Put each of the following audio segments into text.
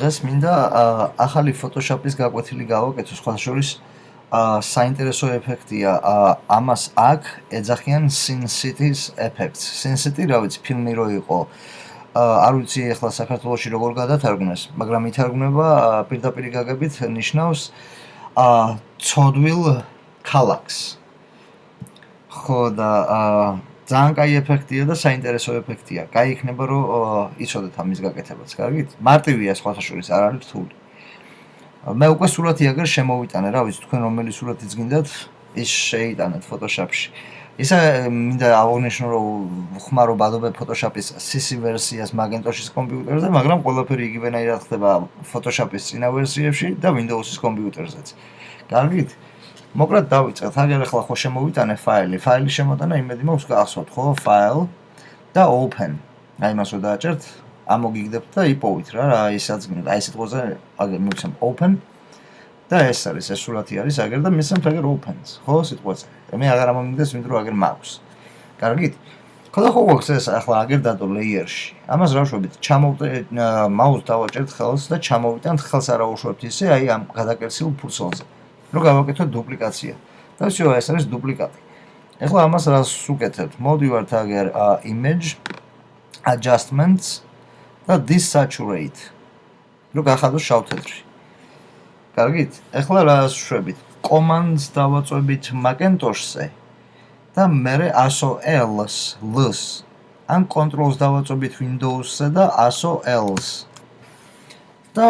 დღეს მინდა ახალი Photoshop-ის გაკვეთილი გავაკეთო, სხვა შორის საინტერესო ეფექტია ამას აქ ეძახიან Sin City-ს ეფექტს. Sin City, რა ვიცი, ფილმი რო იყო, არ ვიცი ახლა საქართველოში როგორ გადათარგმნეს, მაგრამ ითარგმნება პირდაპირ გაგებით ნიშნავს ცოდვილ ქალაქს. ხო და ძალიან კაი ეფექტია და საინტერესო ეფექტია. კაი იქნება რომ იცოდეთ ამის გაკეთებაც, კარგით? მარტივია სხვათა შორის, არ არის რთული. მე უკვე სურათი აგერ შემოვიტანე, რა ვიცი, თქვენ რომელი სურათიც გინდათ, ის შეიტანეთ Photoshop-ში. ისა მინდა აღნიშნო რომ ხმარო ბადობებ Photoshop-ის CC ვერსიას Macintosh-ის კომპიუტერზე, მაგრამ ყველაფერი იგივენაირად ხდება Photoshop-ის წინა ვერსიებში და Windows-ის კომპიუტერზეც. კარგით? მოკლედ დავიწყეთ, აგერ ახლა ხო შემოვიტანე ფაილის შემოტანა იმედი მაქვს გახსოვთ, ხო, file და open. აი მას რო დააჭერთ, ამოგიგდებთ და იპოვით რა, ისაც გინდა. აი ესეთ ყოზე აგერ მივცემ open და ეს არის, ეს სურათი არის აგერ და მისცემთ აგერ opens, ხო, სიტყვაზე. მე აღარ ამომიგდეს, ვინ რო აგერ მაქვს. კარგით? ხო და ხო გვაქვს ეს ახლა აგერ დადო layer-ში. ამას რა ვშვებით, მაუს დავაჭერთ ხელს და ჩამოვიტანთ ხელს არა უშვებთ ისე, აი ამ გადაკერცილ ფურცელზე. რომ გავაკეთოთ დუპლიკაცია. და всё, ეს არის დუპლიკატი. ეხლა ამას რას უკეთებთ? მოდივართ აგერ image adjustments და desaturate. რომ გახადოს შავ-თეთრი. კარგით? ეხლა რას ვშვებით? Commands დავაწვევით Macintosh-ზე და მერე ASO-Ls ან Controls დავაწვევით Windows-ზე და ASO-Ls. და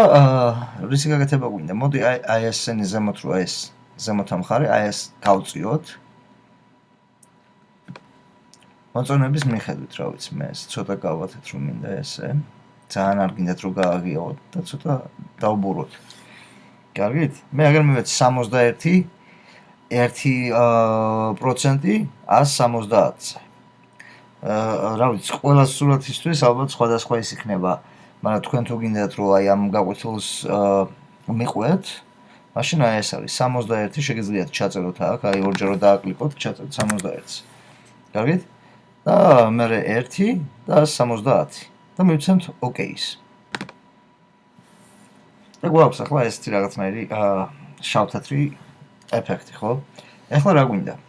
რისი გაკეთება გვინდა? მოდი აი ესენი ზემოთ რო ეს ზემოთ ამხარე, აი ეს გავწიოთ. მოწონების მიხედვით, რა ვიცი, მე ეს ცოტა გავვათეთ რომ მინდა ესე. ძალიან არ გინდათ რომ გააღიავოთ და ცოტა დავბუროთ. კარგით? მე აგერ მივეც 61 1% 170-ზე. რა ვიცი, ყველა სურათისთვის ალბათ სხვადასხვა ის იქნება. მაგრამ თქვენ თუ გინდათ რომ აი ამ გაკვეთილს მიყვეთ, მაშინ აი ეს არის 61 შეგიძლიათ ჩაწეროთ აქ, აი ორჯერ რომ დააკლიკოთ, ჩაწეროთ 61-ს. კარგით? და მერე 1 და 70 და მივცემთ OK-ს. და გვაქვს ახლა ესეთი რაღაცნაირი შავ-თეთრი ეფექტი, ხო? ეხლა რა გვინდა?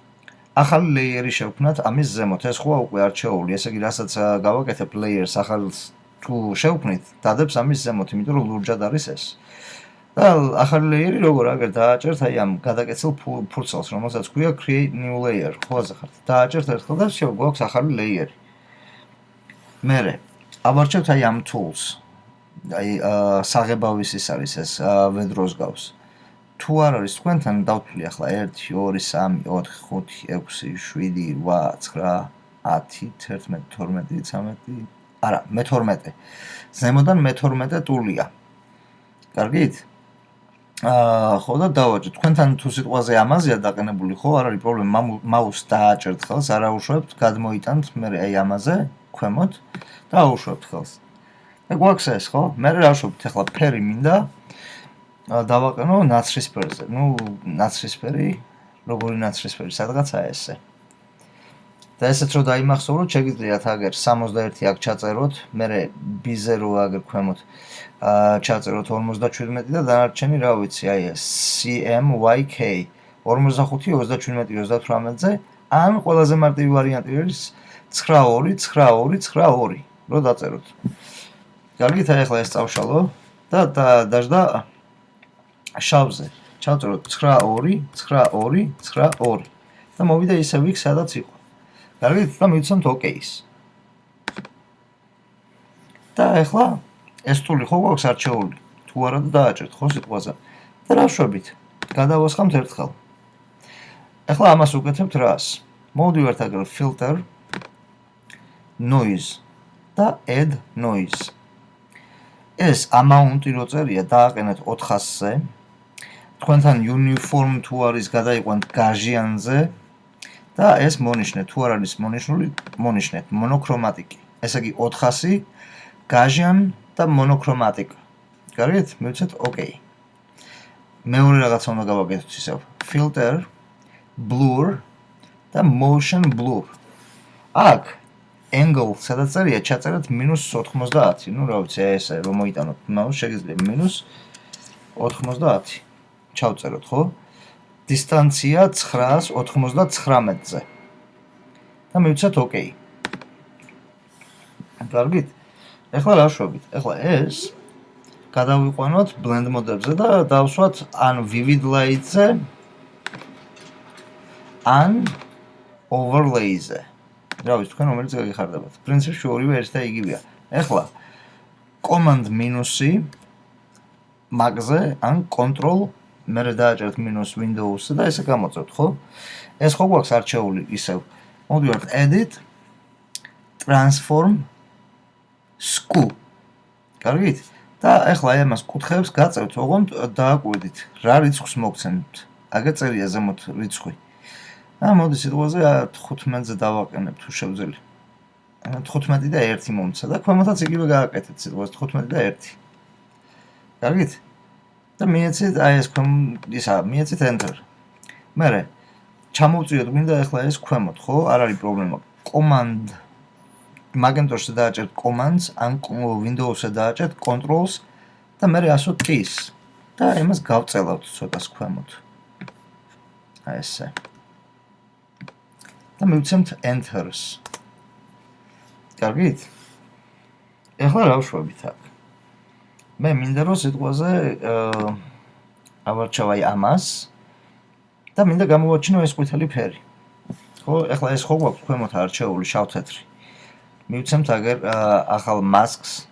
ახალი layer-ი შევქმნათ ამის ზემოთ, ეს ხო უკვე არჩეული, ესე იგი რასაც გავაკეთებ layer-ს ახალს თუ შევქმნით, დადებს ამის ზემოთ, იმიტომ რომ ლურჯად არის ეს. და ახალი layer-ი როგორ აგერ დააჭერთ აი ამ გადაკეცილ ფურცელს, რომელსაც ქვია create new layer, ხო აზახართ. დააჭერთ ერთხელ და всё, გვაქვს ახალი layer-ი. მერე ავარჩევთ აი ამ tools. აი საღებავის ის არის ეს ვედროს გავს. თუ არ არის თქვენთან დავთვლი ახლა 1 2 3 4 5 6 7 8 9 10 11 12 13 არა, მე-12. ზემოდან მე-12 ტულია. კარგით? ხო და დავაჭერთ. თქვენთან თუ სიტყვაზე ამაზეა დაყენებული, ხო, არ არის პრობლემა. მაუს დააჭერთ ხელს, არა უშვებთ, გადმოიტანთ, მე აი ამაზე, ქვემოთ და აუშვებთ ხელს. და გვაქვს ეს, ხო? მე რა ვშვებთ, ახლა ფერი მინდა დავაყენო ნაცრისფერზე. ნუ ნაცრისფერი, როგორი ნაცრისფერი, სადღაცა ესე. და ესეც რო დაიმახსოვროთ, შეგიძლიათ აგერ 61 აქ ჩაწეროთ, მერე B0 აგერ ქვემოთ ჩაწეროთ 57 და დანარჩენი რა ვიცი, აი ეს CMYK 45 37 38-ზე, ან ყველაზე მარტივი ვარიანტი არის 929292 რო დაწეროთ. კარგით, აი ახლა ეს წავშალო და დაждდა შავზე. ჩავწეროთ 929292 და მოვიდა ისევ იქ, სადაც იყო. კარგით, და მივცემთ OK-ს. და ახლა ეს ტული ხო გვაქვს არჩეული? თუ არა და დააჭერთ ხო სიტყვაზე. და რა ვშვებით? გადავასხამთ ერთხელ. ახლა ამას უკეთებთ რას? მოვდივართ აგერ filter noise და add noise. ეს amount-ი რო წერია, დააყენეთ 400-ზე. თქვენთან uniform თუ არის გადაიყვანთ გაჟიანზე. და ეს მონიშნეთ, თუ არ არის მონიშნული, მონიშნეთ მონოქრომატიკი. ესე იგი 400 გაჟიან და მონოქრომატიკა. კარგით? მივცეთ OK. მეორე რაღაცა უნდა გავაკეთოთ ისევ. Filter, blur და motion blur. აქ angle სადაც წერია ჩაწეროთ -90. ნუ რა ვიცი, ესე რომ მოიტანოთ მაუს შეგიძლია -90. ჩავწეროთ, ხო? დისტანცია 999-ზე. და მივცეთ OK. კარგით? ეხლა რა ვშვებით? ეხლა ეს გადავიყვანოთ blend mode-ებზე და დავსვათ ან vivid light-ზე, ან overlay-ზე. რა ვიცი, თქვენ რომელიც გაგიხარდებათ. პრინციპში ორივე ერთ და იგივეა. ეხლა command minus-ი მაგზე ან control მერე დააჭერთ -Windows-ზე და ესე გამოწევთ, ხო? ეს ხო გვაქვს არჩეული ისევ. მოდივართ edit transform skew. კარგით? და ეხლა ამას კუთხეებს გაწევთ, ოღონდ დააკვირდით, რა რიცხვს მოგცემთ. აგერ წერია ზემოთ რიცხვი. მოდი სიტყვაზე 15-ზე დავაყენებ თუ შევძელი. 15 და 1 მომცა და ქვემოთაც იგივე გააკეთეთ სიტყვაზე 15 და 1. კარგით? და მიეცით აი ეს მიეცით enter. მერე ჩამოვწიოთ მინდა ეხლა ეს ქვემოთ, ხო? არ არის პრობლემა. command მაგენტორში დააჭერთ commands ან Windows-ზე დააჭერთ controls და მერე ასოთ keys და იმას გავწელავთ ცოტას ქვემოთ. აი ესე. და მივცემთ enters. კარგით? ეხლა რა ვშვებით აქ? მე მინდა რომ სიტყვაზე ავარჩევ აი ამას და მინდა გამოვაჩინო ეს ყვითელი ფერი. ხო, ეხლა ეს ხო გვაქვს ქვემოთ არჩეული შავ-თეთრი. მივცემთ აგერ ახალ masks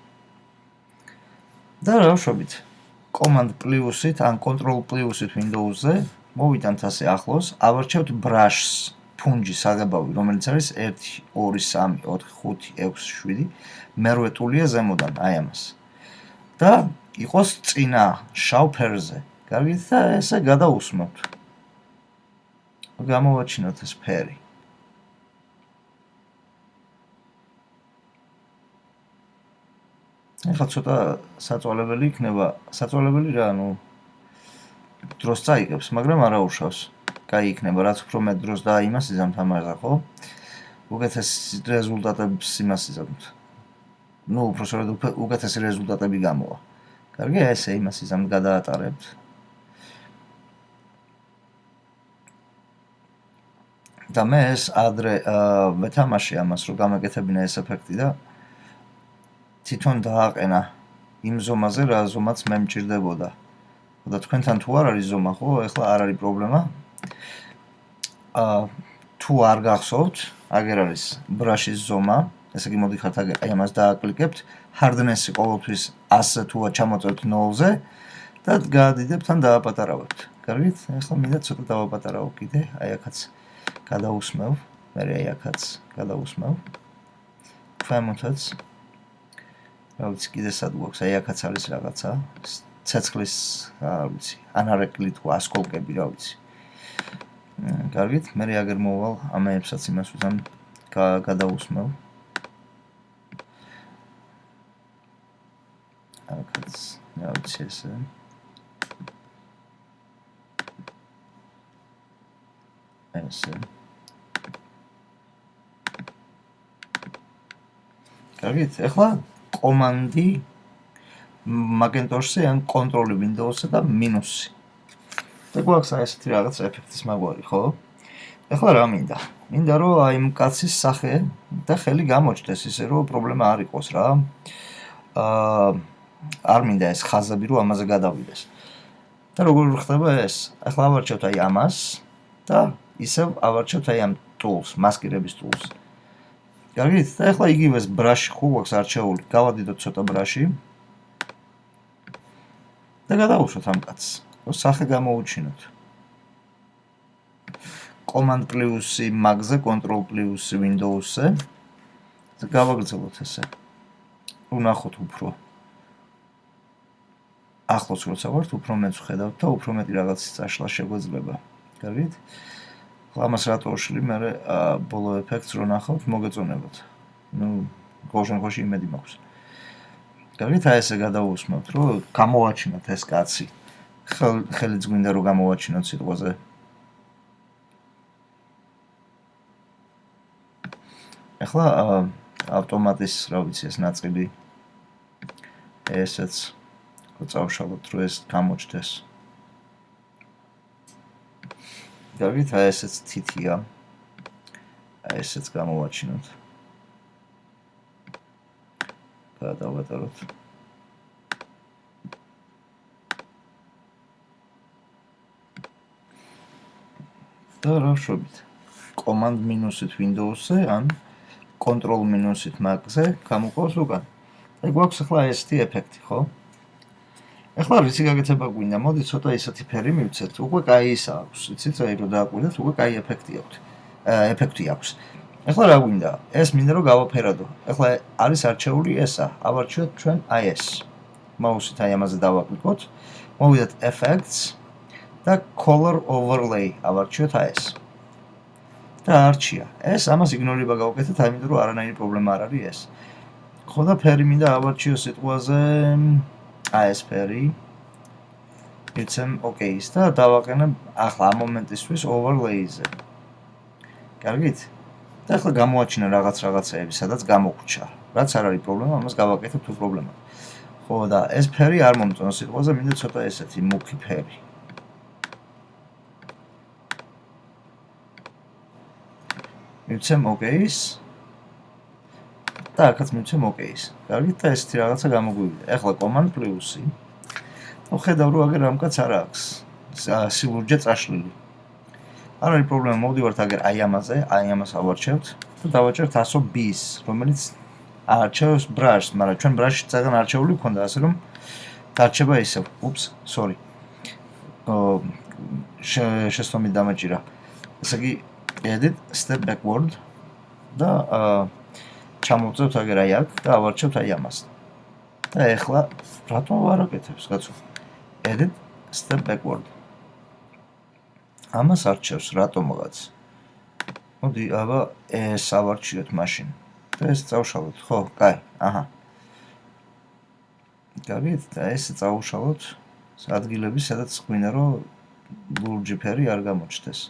და რა ვშვებით? command plus-ით ან control plus-ით Windows-ზე მოვიტანთ ასე ახლოს, ავარჩევთ brushes, ფუნჯი საღებავი, რომელიც არის 1 2 3 4 5 6 7, მერვე ტულია ზემოდან, აი ამას. და იყოს წინა შავ ფერზე. კარგით? და ესე გადაусმოთ. გამოვაჩინოთ ეს ფერი. ეხლა ცოტა საწვალებელი იქნება, საწვალებელი რა, ნუ დროს წაიღებს, მაგრამ არა უშავს. კაი იქნება, რაც უფრო მეტ დროს და იმას იზამთ ამაზე, ხო? უკეთეს რეზულტატებს იმას იზამთ. ნუ უпроსორად უკეთესი რეზულტატები გამოვა. კარგი, ესე იმას იზამთ გადაატარებთ. და მე ეს ადრე ვეთამაში ამას, რომ გამეკეთებინა ეს ეფექტი და თვითონ დააყენა იმ ზომაზე, რა ზომაც მე მჭირდებოდა. და თქვენთან თუ არ არის ზომა, ხო? ეხლა არ არის პრობლემა. თუ არ გახსოვთ, აგერ არის ბრაშის ზომა, ესე იგი მოდიხართ აგერ აი ამას დააკლიკებთ, hardness-ი ყოველთვის 100-ზე თუ ჩამოწევთ 0-ზე და გაადიდებთ ან დააპატარავებთ. კარგით? ეხლა მინდა ცოტა დავაპატარავ კიდე, აი აქაც გადაусმევ, მე აი აქაც გადაусმევ. ქვემოთაც რა ვიცი, კიდე სად გვაქვს, აი აქაც არის რაღაცა, ცეცხლის, რა ვიცი, ანარეკლი თუ ასკოლკები, რა ვიცი. კარგით, მე აგერ მოვალ ამაებსაც იმას ვუძამ გადაусმევ. აქაც, რა ვიცი ესე. ესე. კარგით, ეხლა კომანდი მაგენტორში ან კონტროლი Windows-ზე და მინუსი. და გვაქვს აი ესეთი რაღაც ეფექტის მაგვარი, ხო? ეხლა რა მინდა? მინდა რომ აი იმ კაცის სახე და ხელი გამოჩნდეს, ისე რომ პრობლემა არ იყოს რა. არ მინდა ეს ხაზები რომ ამაზე გადავიდეს. და როგორ ხდება ეს? ეხლა ავარჩევთ აი ამას და ისევ ავარჩევთ აი ამ tools, მასკირების tools. კარგით? და ეხლა იგივეს ბრაში ხო გვაქვს არჩეული. გავადიდოთ ცოტა ბრაში. და გადავუშვათ ამ კაცს. სახე გამოუჩინოთ. command plus-ი მაგზე, control plus-ი Windows-ზე. და გავაგრძელოთ ესე. ვნახოთ უფრო. ახლოს როცა ვართ, უფრო მეც ვხედავთ და უფრო მეტი რაღაცის წაშლა შეგვეძლება. კარგით? ახლა ამას რატო ვშლი, მე ბოლო ეფექტს რო ნახავთ, მოგეწონებათ. ნუ ყოველ შემთხვევაში იმედი მაქვს. კარგით, აი ესე გადავუსმევთ, რომ გამოვაჩინოთ ეს კაცი. ხელიც გვინდა რომ გამოვაჩინოთ სიტყვაზე. ეხლა ავტომატის, რა ვიცი, ეს ნაწილი ესეც წავშალოთ, რომ ეს გამოჩნდეს. დავით, აი ესეც თითია. აი ესეც გამოვაჩინოთ. გადავატაროთ. და რა ვშობთ? Command მინუსით Windows-ზე ან Control მინუსით Mac-ზე გამოყავს უკან. აი გვაქვს ახლა ესეთი ეფექტი, ხო? ახლა ვიცი გაგეცება გვინდა, მოდი ცოტა ისეთი ფერი მივცეთ. უკვე კაი ისა აქვს. იცით, აი რომ დააკვირდეთ, უკვე კაი ეფექტი აქვს. ახლა რა გვინდა? ეს მინდა რომ გავაფერადო. ახლა არის არჩეული ესა. ავარჩიოთ ჩვენ აი ეს. მაუსით აი ამაზე დავაკლიკოთ. მოვიდეთ Effects და Color Overlay ავარჩიოთ აი ეს. და არჩია. ეს ამას იგნორება გავაკეთეთ, იმიტომ რომ არანაირი პრობლემა არ არის ეს. ხო და ფერი მინდა ავარჩიო სიტყვაზე აი ეს ფერი. იცემ OK-ს და დავაყენებ ახლა ამ მომენტისთვის overlay-ზე. კარგით? და ახლა გამოაჩინა რაღაცეები, სადაც გამოგვჭა. რაც არ არის პრობლემა, ამას გავაკეთებ თუ პრობლემა. ხო და ეს ფერი არ მომწონს სიტყვაზე, მინდა ცოტა ესეთი მუქი ფერი. მივცემ OK-ს და აქაც მივცემ OK-ს. კარგით და ესეთი რაღაცა გამოგვივიდა. ახლა Command პლუსი. ხედავ რომ აგერ რამკაც არ აქვს. სილურჯე წაშლილი. არ არის პრობლემა, მოვდივართ აგერ აი ამაზე, აი ამას ავარჩევთ და დავაჭერთ 100 B-ს, რომელიც არჩევს brush-ს, მაგრამ ჩვენ brush-ში წაგან არჩეული გქონდა, ასე რომ დარჩება ისევ. Ups, sorry. შესწომით დამაჭირა. ესე იგი edit step backward და ჩამოვწევთ აგერ აი აქ და ავარჩევთ აი ამას. და ეხლა რატომ არ აკეთებს, კაცო? Edit step backward. ამას არჩევს რატომღაც. მოდი, აბა ეს ავარჩიოთ მაშინ. და ეს წავშალოთ, ხო? კაი, აჰა. გავით და ეს წავშალოთ ადგილები, სადაც გვინდა რომ ლურჯი ფერი არ გამოჩნდეს.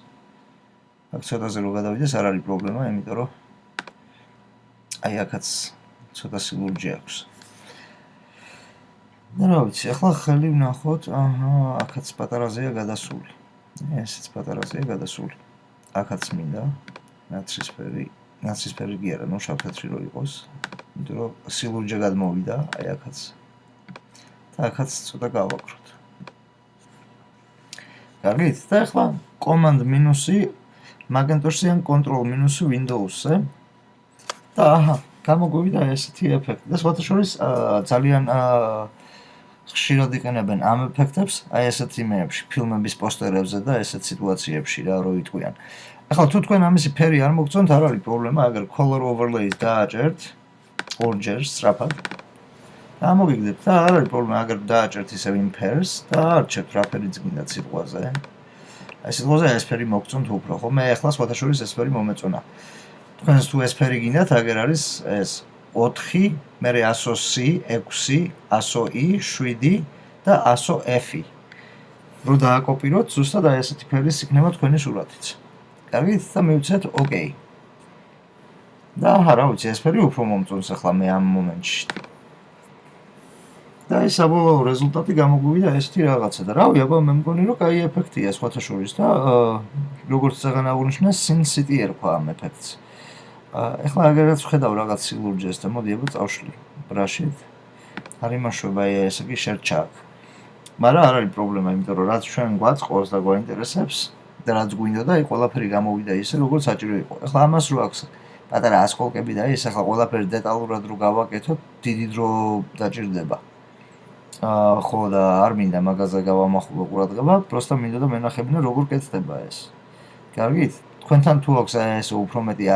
აქ ცოტაზე რო გადავიდეს, არ არის პრობლემა, იმიტომ რომ აი აქაც ცოტა სილურჯი აქვს. და რა ვიცი, ახლა ხელი ვნახოთ, აჰა, აქაც პატარაზეა გადასული. ესეც პატარაზეა გადასული. აქაც მინდა ნაცრისფერი კი არა, ნუ შავ-თეთრი რო იყოს. იმიტომ რომ სილურჯე გადმოვიდა, აი აქაც. და აქაც ცოტა გავაკროთ. კარგით, და ახლა Command მინუსი Macintosh-ზე ან Control მინუსი Windows-ზე. და აჰა, გამოგვივიდა ესეთი ეფექტი. და სხვათაშორის ძალიან ხშირად იყენებენ ამ ეფექტებს, აი ესეთ იმეებში, ფილმების პოსტერებზე და ესეთ სიტუაციებში რა რო იტყვიან. ახლა თუ თქვენ ამისი ფერი არ მოგწონთ, არ არის პრობლემა, აგერ color overlays დააჭერთ ორჯერ სწრაფად. და ამოგიგდებთ და არ არის პრობლემა, აგერ დააჭერთ ისევ იმ ფერს და არჩევთ რა ფერიც გინდათ სიტყვაზე. აი სიტყვაზე ეს ფერი მოგწონთ უფრო, ხო? მე ახლა სხვათაშორის ეს ფერი მომეწონა. თქვენს თუ ეს ფერი გინდათ, აგერ არის ეს 4, მერე 100C, 6, 100E, 7 და 100F. რო დააკოპიროთ, ზუსტად აი ესეთი ფერის იქნება თქვენი სურათიც. კარგით, და მივცეთ OK. და აჰა, რა ვიცი, ეს ფერი უფრო მომწონს ახლა მე ამ მომენტში. და ეს საბოლოო რეზულტატი გამოგვივიდა ესეთი რაღაცა და რავი, აბა მე მგონი რომ კაი ეფექტია სხვათაშორის და როგორც წაღან აღნიშნეს, Sin City ერქვა ამ ეფექტს. ახლა აგერაც ვხედავ რაღაც სილურჯეს და მოდი აბა წავშლი ბრაშით. არ იმაშვება ესე იგი შერჩა აქ. მაგრამ არ არის პრობლემა, იმიტომ რომ რაც ჩვენ გვაწყობს და გვაინტერესებს და რაც გვინდა და აი ყველაფერი გამოვიდა ისე როგორც საჭირო იყო. ახლა ამას რო აქვს პატარა ასკოლკები და ის ახლა ყველაფერი დეტალურად რო გავაკეთოთ, დიდი დრო დაჭირდება. ხო და არ მინდა მაგაზე გავამახვილო ყურადღება, პროსტა მინდა და მენახებინა როგორ კეთდება ეს. კარგით? თქვენთან თუ აქვს ეს უფრო მეტი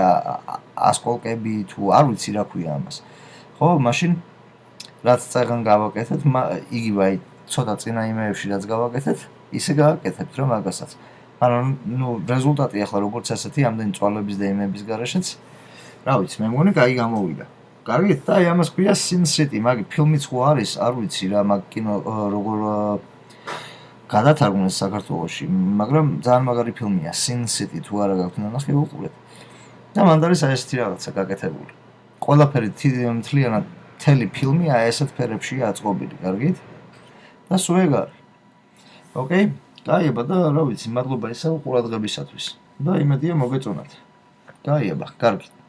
ასკოლკები თუ არ ვიცი რა ქვია ამას. ხო, მაშინ რაც წაღან გავაკეთეთ, იგივე აი ცოტა წინა იმეებში რაც გავაკეთეთ, ისე გავაკეთებთ რა მაგასაც. მაგრამ ნუ რეზულტატი ახლა როგორც ასეთი ამდენი წვალების და იმების გარეშეც, რა ვიცი, მე მგონი კაი გამოვიდა. კარგით, და აი ამას ქვია Sin City, მაგი ფილმიც ხო არის, არ ვიცი რა, მაგ კინო როგორ გადათარგმნეს საქართველოში, მაგრამ ძალიან მაგარი ფილმია, Sin City, თუ არა გაქვთ ნახე, უყურეთ. და მანდ არის აი ესეთი რაღაცა გაკეთებული. ყველაფერი მთლიანად მთელი ფილმი აი ესეთ ფერებშია აწყობილი, კარგით? და სულ ეგ არის. ოკეი? გაიება და რა ვიცი, მადლობა ისევ ყურადღებისათვის. და იმედია მოგეწონათ. გაიება, კარგით.